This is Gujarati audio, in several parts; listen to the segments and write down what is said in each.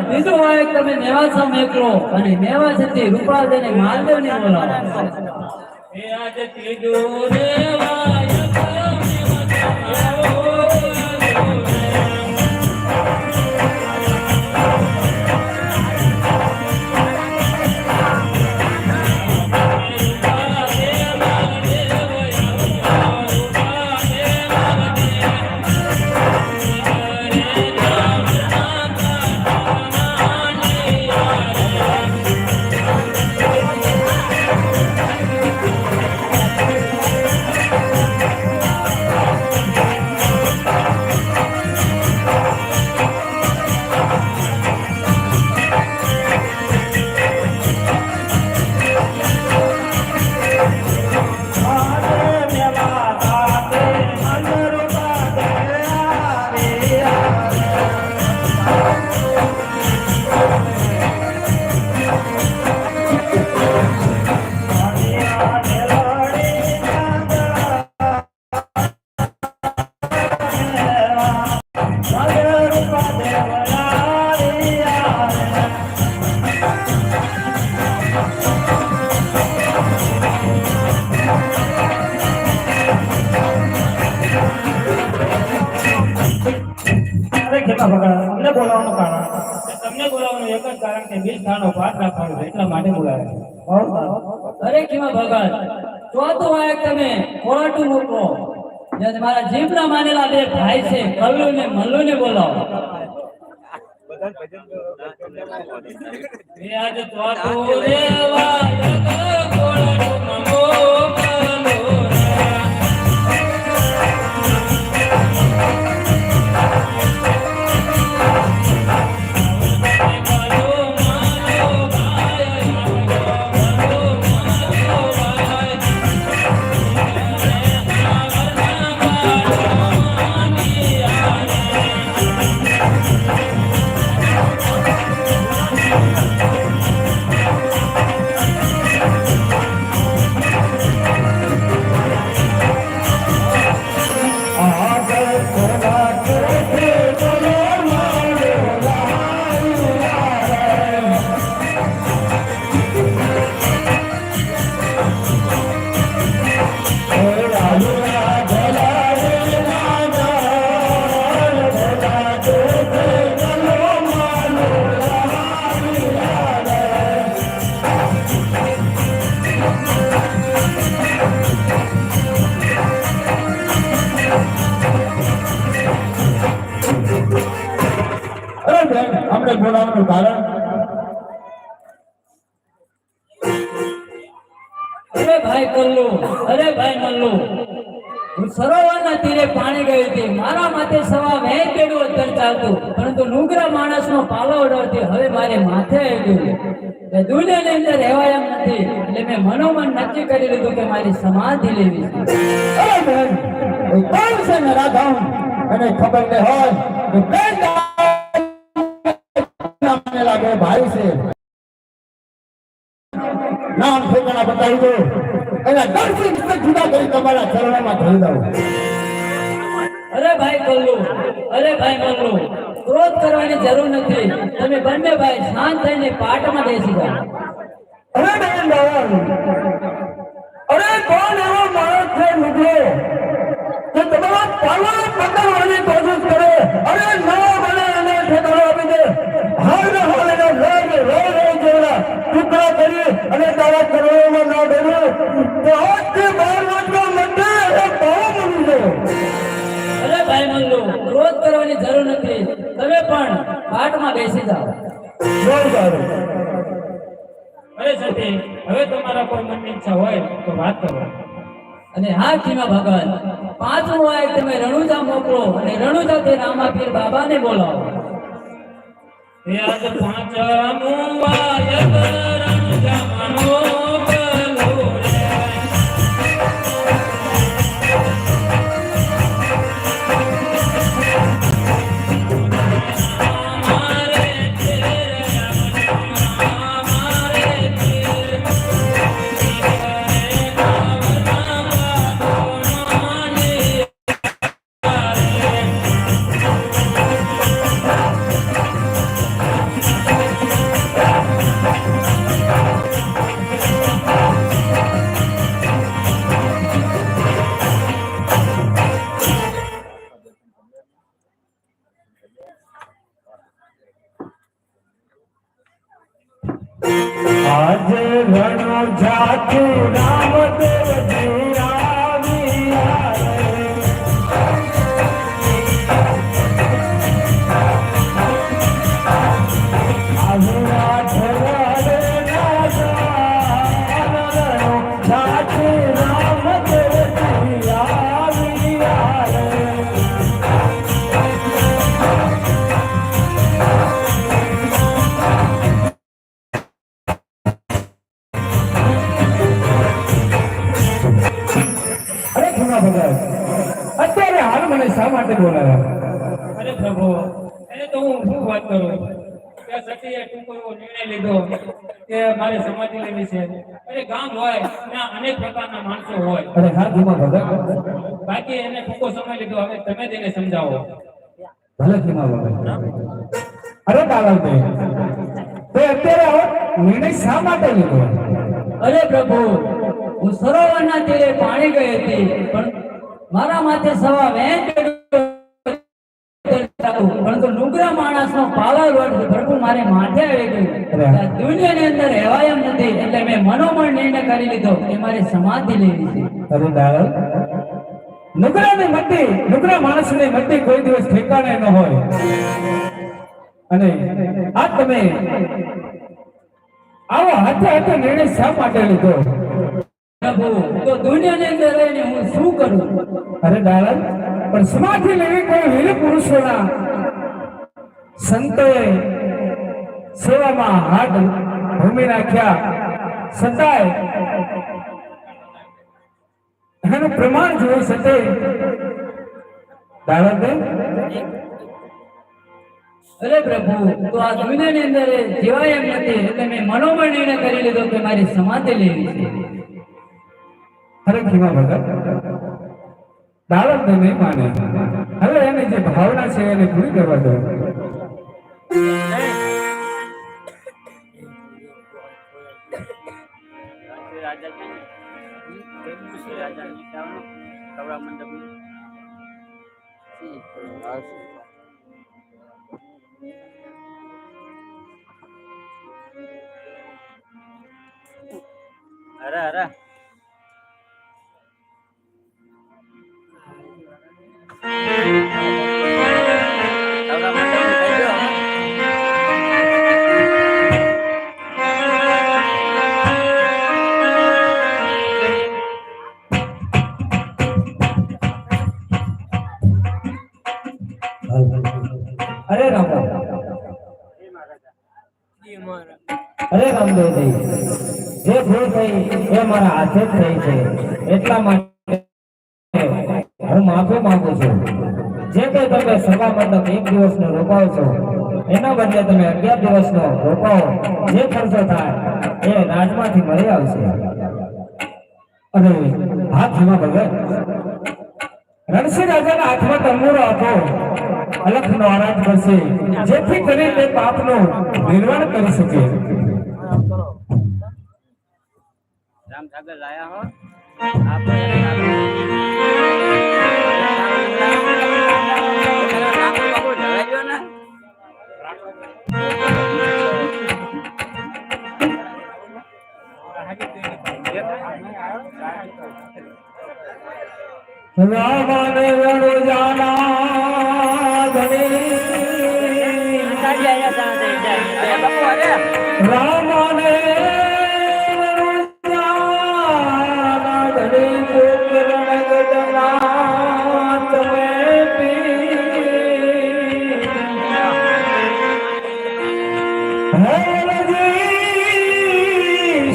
બીજું હોય તમે મેવાસા મેકલો અને મેવા જતી રૂપા દેને માલદેવ ને બોલાવો એ આજ ત્રીજું રેવાય તમને બોલાવવાનું એક જ કારણ કે બીજ થાળનો પાઠ રાખવાનો એટલા માટે બોલાવ્યા. અરે કેવા ભગત ચોથું વાયક તમે ખોટું મૂકો જે મારા જીવના માનેલા બે ભાઈ છે કલ્લુ ને મલ્લુ ને બોલાવો. એ આજ ચોથું રેવા ખોટું મૂકો બોલાવવાનું કારણ અરે ભાઈ કલ્લુ અરે ભાઈ મલ્લુ હું સરોવરના તીરે પાણી ગઈ હતી મારા માથે સવા વેચ પેડું અત્તર ચાલતું પરંતુ નુગરા માણસનો પાલો ઉડાવતી હવે મારે માથે આવી ગયું એ દુનિયાની અંદર રહેવાય એમ નથી એટલે મેં મનોમન નક્કી કરી લીધું કે મારી સમાધિ લેવી છે. અરે બેન કોણ છે ને રાધામ અને ખબર ન હોય તો બેન લાગે ભાઈ છે નામ ઠેકાણા બતાવી દો એના દર્શન જુદા કરી તમારા ચરણોમાં ધરી દઉં. અરે ભાઈ કલ્લુ અરે ભાઈ મલ્લુ ક્રોધ કરવાની જરૂર નથી તમે બંને ભાઈ શાંત થઈને પાઠમાં બેસી જાઓ. અરે બેન અરે કોણ એવો માણસ છે મિત્રો કે તમારા પાલવ પકડવાની કોશિશ કરે અરે ના બને એને ઠેકાણો આપી દે હાલ હાલ એને ટુકડા કરી અને તારા ચરણોમાં ના ડર્યું તો આજથી 12 વર્ષનો મંદિર એ બહુ બની ગયો. અરે ભાઈ મલ્લુ ક્રોધ કરવાની જરૂર નથી તમે પણ પાઠમાં બેસી જાઓ. અરે સતી હવે તમારા કોઈ મનની ઈચ્છા હોય તો વાત કરો. અને હા ખીમા ભગત પાંચમું વાયક તમે રણુજા મોકલો અને રણુજાથી રામાપીર બાબાને બોલાવો. યાદ પાંચમું વાયદ રણ જમનો ગલો રે આજ રણો જાતું રામદેવજી આવ્યા રે. આવ્યા ઠરાડે નાદાન રણો જાતું રામદેવજી આવ્યા રે. અત્યારે હાલ મને શા માટે બોલાવ્યા? અરે પ્રભુ એને તો હું શું વાત કરું કે સતીએ ટૂંકો એવો નિર્ણય લીધો કે મારે સમાધિ લેવી છે. અરે ગામ હોય ત્યાં અનેક પ્રકારના માણસો હોય. અરે હા ધીમા ભગત, બાકી એને ટૂંકો સમય લીધો. હવે તમે જ એને સમજાવો. ભલે ધીમા ભગત. અરે કાલાભાઈ, તે અત્યારે આવો નિર્ણય શા માટે લીધો? અરે પ્રભુ, હું સરોવરના તીરે પાણી ગઈ હતી, પણ મારા માથે સવા વેણ પરંતુ નુગરા માણસનો પાવર લોટ પ્રભુ મારે માથે આવી ગયું. આ દુનિયાની અંદર રહેવાય એમ નથી, એટલે મેં મનોમન નિર્ણય કરી લીધો કે મારે સમાધિ લેવી છે. અરે દાદા, નુગરા માણસની મટ્ટી કોઈ દિવસ ઠેકાણે ન હોય. અને આ તમે આવો હાથે હાથે નિર્ણય શા માટે લીધો? પ્રભુ, તો દુનિયાની અંદર રહીને હું શું કરું? અરે દાદા, પણ સમાધિ લેવી કોઈ વીર પુરુષોના સંતોએ સેવામાં હાથ ભૂમિ નાખ્યા, છતાંય એનું પ્રમાણ જોઈ શકે. દાદા, અરે પ્રભુ, તો આ દુનિયાની અંદર જીવાય એમ નથી, એટલે મેં મનોમન નિર્ણય કરી લીધો કે મારી સમાધિ લેવી છે. અરે ખીમા ભગત, દાદા તો નહીં માને. હવે એની જે ભાવના છે એને પૂરી કરવા દો. અરે અરે અરે રામ, અરે રામદેવજી, જે ભૂલ થઈ એ મારા હાથે જ થઈ છે. એટલા માટે હું માફી માંગુ છું. જે કંઈ તમે સભા મતલબ 1 દિવસનો રોકાવો છો, એના બદલે તમે 11 દિવસનો રોકાવો. જે ખર્ચો થાય એ રાજમાંથી મળી આવશે. અને હા ધીમા ભગત, રણસિંહ રાજાના હાથમાં તંબુરો હતો. અલખનો આરાધ કરશે, જેથી કરીને તે પાપનું નિર્વાણ કરી શકે. રામ સાગર લાયા હો રામને રણો જાના ધણી, રામને હરજી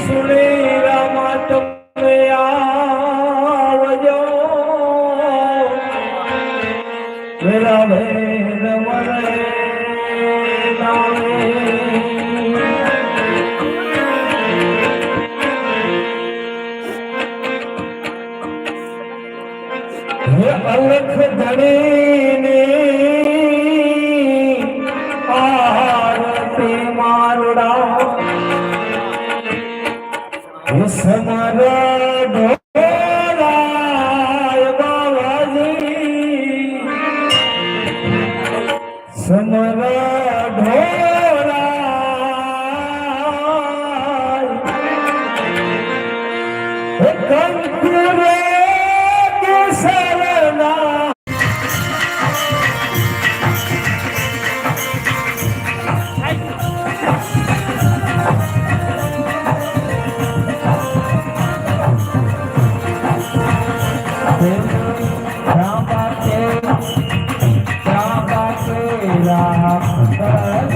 સુણી રામા તમે આવજો વેરા વેર મને નામે હે અલખ ધણીની આરતી મારડા હે સમર ઢોલાય બાવાજી સમર ઢોલાય હે કંકુરે કેસરના રામ